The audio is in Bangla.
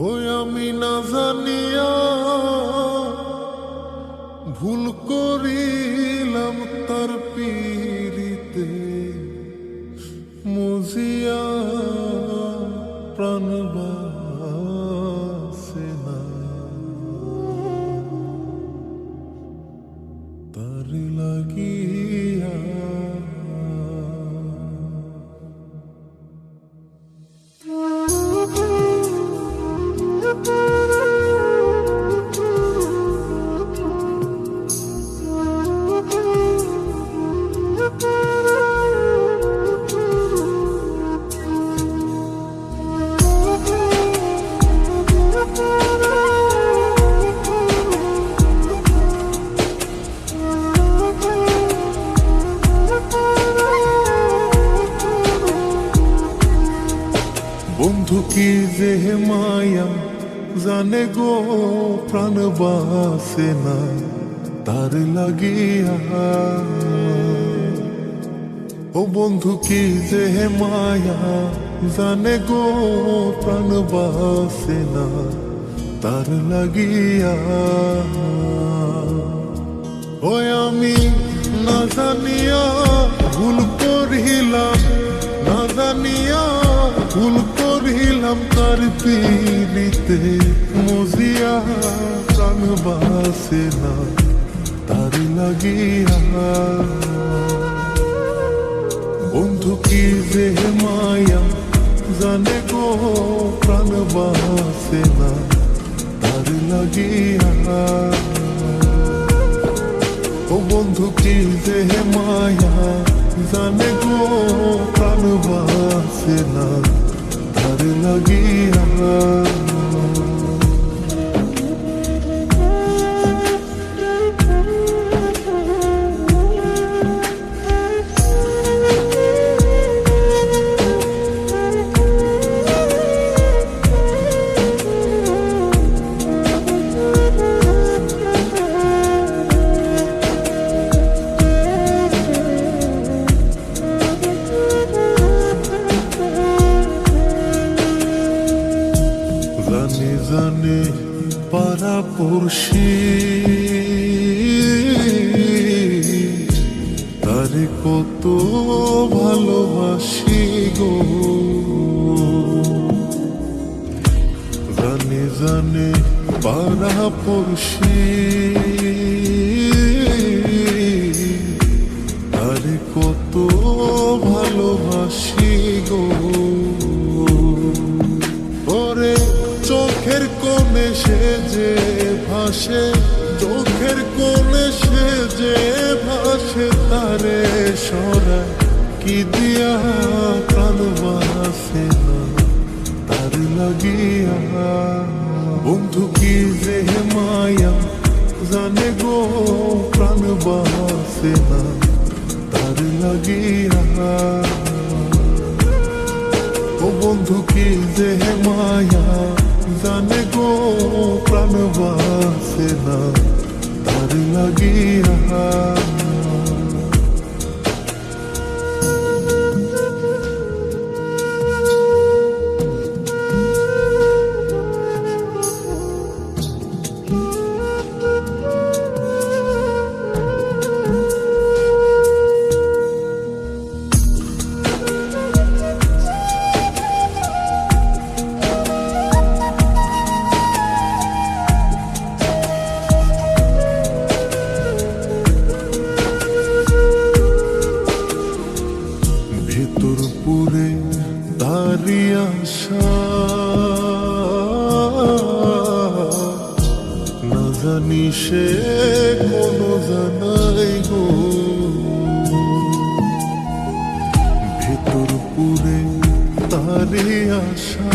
ওই আমি না জানিয়া ভুল করিলাম তার পীড়িতে মুজিয়া প্রাণ বাসে না তার লাগিয়া। বন্ধু কি যে মায়া জানে গো প্রাণ বাসে না তার লাগিয়া। ও বন্ধু কি যে মায়া জানে গো প্রাণ বাসে না তার লাগিয়া। ওই আমি না জানিয়া ভুল করিলাম, না জানিয়া ভুল করিলাম তার পীড়িতে মুজিয়া প্রাণ বাসে না তার লাগিয়া। বন্ধু কি যে মায়া জানে গো প্রাণ বাসে না তার লাগিয়া। ও বন্ধু কি যে মায়া জানে গো প্রাণ বাসে না তার লাগিয়া। জানে জানে পাড়া পড়শি তারে কত ভালোবাসি গো। জানে জানে পাড়া পড়শি তারে কত ভালোবাসি গো। ওরে চোখের কোণে সে যে ভাসে, চোখের কোণে সে যে ভাসে তারে সরা কি দিয়া প্রাণ বাসে না তার লাগিয়া। বন্ধু কি যে মায়া জানে গো প্রাণ বাসে না তার লাগিয়া। ও বন্ধু কি যে মায়া জানে গো প্রাণ বাসে না তার লাগিয়া। ভেতর পুরে তারি আশা না জানি সে কোনো জানাই গো। ভেতর পুরে তারি আশা